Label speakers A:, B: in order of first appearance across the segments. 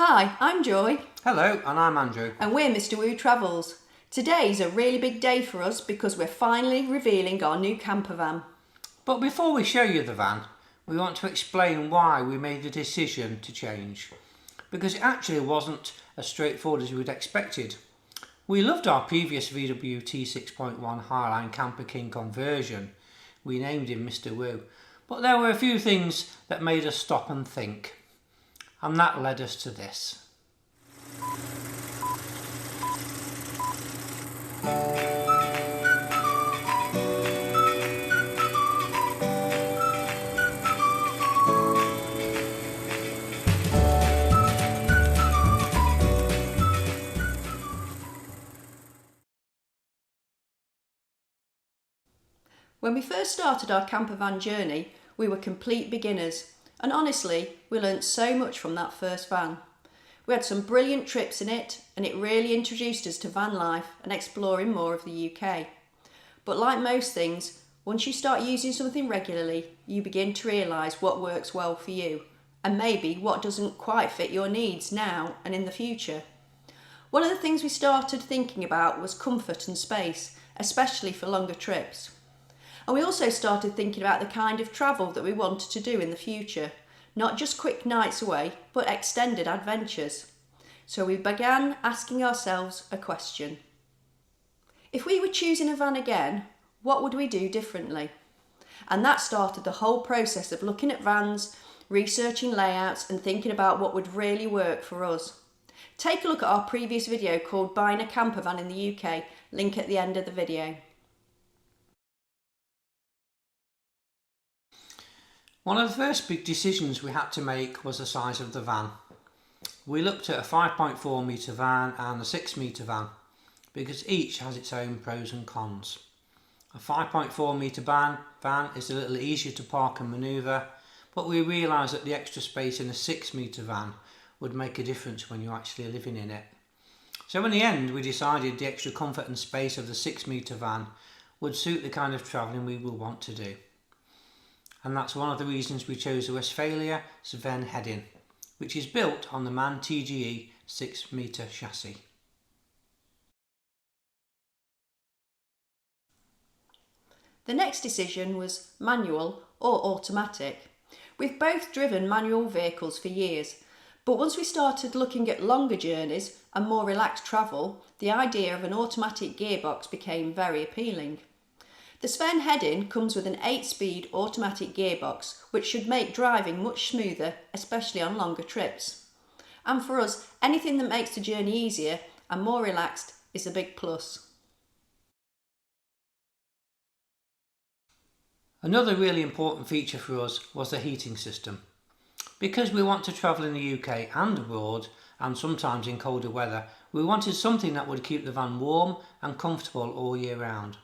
A: Hi, I'm Joy.
B: Hello, and I'm Andrew.
A: And we're Mr Wue Travels. Today's a really big day for us because we're finally revealing our new campervan.
B: But before we show you the van, we want to explain why we made the decision to change. Because it actually wasn't as straightforward as we would expected. We loved our previous VW T6.1 Highline Camper King conversion. We named him Mr Wue. But there were a few things that made us stop and think. And that led us to this.
A: When we first started our campervan journey, we were complete beginners, and honestly, we learnt so much from that first van. We had some brilliant trips in it, and it really introduced us to van life and exploring more of the UK. But like most things, once you start using something regularly, you begin to realise what works well for you, and maybe what doesn't quite fit your needs now and in the future. One of the things we started thinking about was comfort and space, especially for longer trips. And we also started thinking about the kind of travel that we wanted to do in the future, not just quick nights away, but extended adventures. So we began asking ourselves a question. If we were choosing a van again, what would we do differently? And that started the whole process of looking at vans, researching layouts and thinking about what would really work for us. Take a look at our previous video called Buying a Campervan in the UK, link at the end of the video.
B: One of the first big decisions we had to make was the size of the van. We looked at a 5.4 metre van and a 6 metre van because each has its own pros and cons. A 5.4 metre van is a little easier to park and manoeuvre, but we realised that the extra space in a 6 metre van would make a difference when you're actually living in it. So in the end we decided the extra comfort and space of the 6 metre van would suit the kind of travelling we will want to do. And that's one of the reasons we chose the Westfalia Sven Hedin, which is built on the MAN TGE 6 metre chassis.
A: The next decision was manual or automatic. We've both driven manual vehicles for years, but once we started looking at longer journeys and more relaxed travel, the idea of an automatic gearbox became very appealing. The Sven Hedin comes with an 8-speed automatic gearbox, which should make driving much smoother, especially on longer trips. And for us, anything that makes the journey easier and more relaxed is a big plus.
B: Another really important feature for us was the heating system. Because we want to travel in the UK and abroad, and sometimes in colder weather, we wanted something that would keep the van warm and comfortable all year round.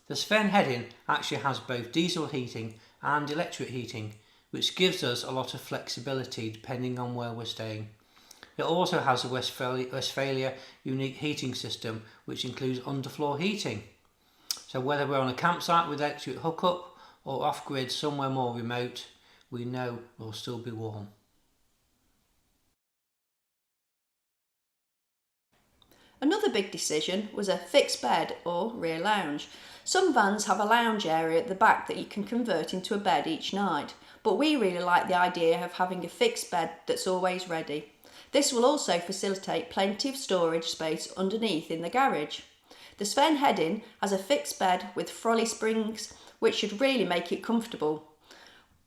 B: The Sven Hedin actually has both diesel heating and electric heating, which gives us a lot of flexibility depending on where we're staying. It also has a Westfalia unique heating system, which includes underfloor heating. So whether we're on a campsite with electric hookup or off-grid somewhere more remote, we know we'll still be warm.
A: Another big decision was a fixed bed or rear lounge. Some vans have a lounge area at the back that you can convert into a bed each night, but we really like the idea of having a fixed bed that's always ready. This will also facilitate plenty of storage space underneath in the garage. The Sven Hedin has a fixed bed with Froli springs, which should really make it comfortable.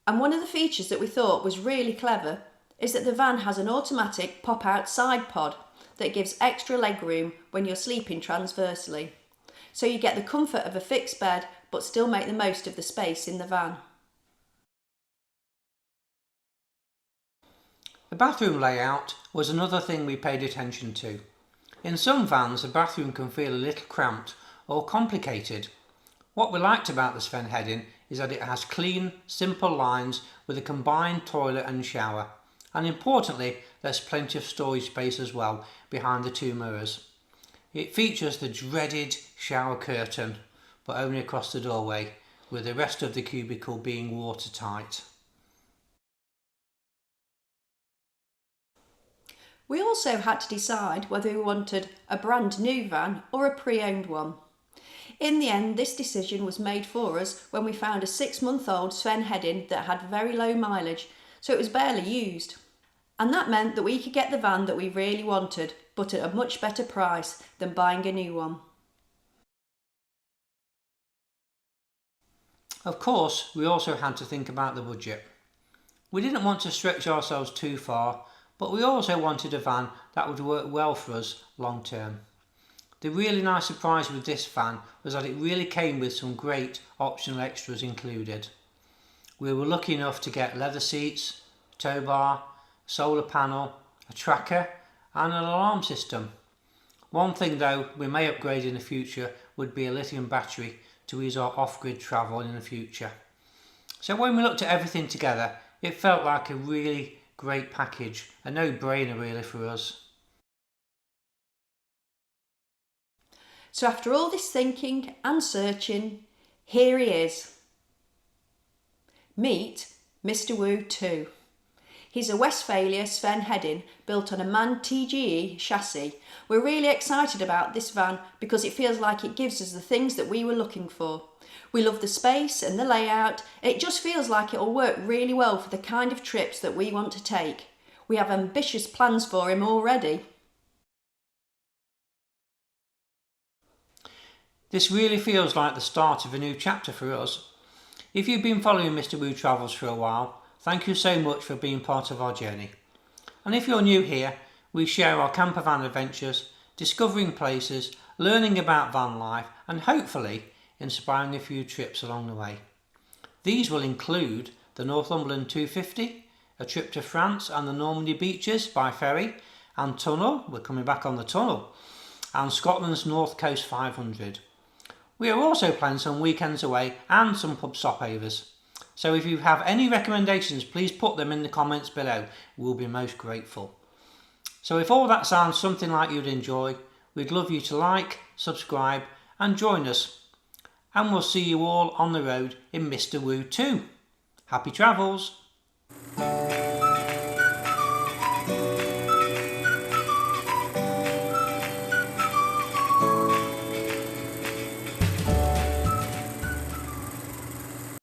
A: And one of the features that we thought was really clever is that the van has an automatic pop-out side pod that gives extra legroom when you're sleeping transversely. So you get the comfort of a fixed bed but still make the most of the space in the van.
B: The bathroom layout was another thing we paid attention to. In some vans the bathroom can feel a little cramped or complicated. What we liked about the Sven Hedin is that it has clean, simple lines with a combined toilet and shower. And importantly, there's plenty of storage space as well behind the 2 mirrors. It features the dreaded shower curtain, but only across the doorway, with the rest of the cubicle being watertight.
A: We also had to decide whether we wanted a brand new van or a pre-owned one. In the end, this decision was made for us when we found a 6-month-old Sven Hedin that had very low mileage, so it was barely used. And that meant that we could get the van that we really wanted, but at a much better price than buying a new one.
B: Of course, we also had to think about the budget. We didn't want to stretch ourselves too far, but we also wanted a van that would work well for us long term. The really nice surprise with this van was that it really came with some great optional extras included. We were lucky enough to get leather seats, tow bar, solar panel, a tracker and an alarm system. One thing though we may upgrade in the future would be a lithium battery to ease our off-grid travel in the future. So when we looked at everything together, it felt like a really great package, a no-brainer really for us.
A: So after all this thinking and searching, here he is. Meet Mr Wue 2. He's a Westfalia Sven Hedin built on a MAN TGE chassis. We're really excited about this van because it feels like it gives us the things that we were looking for. We love the space and the layout. It just feels like it'll work really well for the kind of trips that we want to take. We have ambitious plans for him already.
B: This really feels like the start of a new chapter for us. If you've been following Mr Wue Travels for a while, thank you so much for being part of our journey. And if you're new here, we share our campervan adventures, discovering places, learning about van life and hopefully inspiring a few trips along the way. These will include the Northumberland 250, a trip to France and the Normandy beaches by ferry and tunnel, we're coming back on the tunnel, and Scotland's North Coast 500. We are also planning some weekends away and some pub stopovers. So if you have any recommendations, please put them in the comments below. We'll be most grateful. So if all that sounds something like you'd enjoy, we'd love you to like, subscribe and join us. And we'll see you all on the road in Mr Wue 2. Happy travels!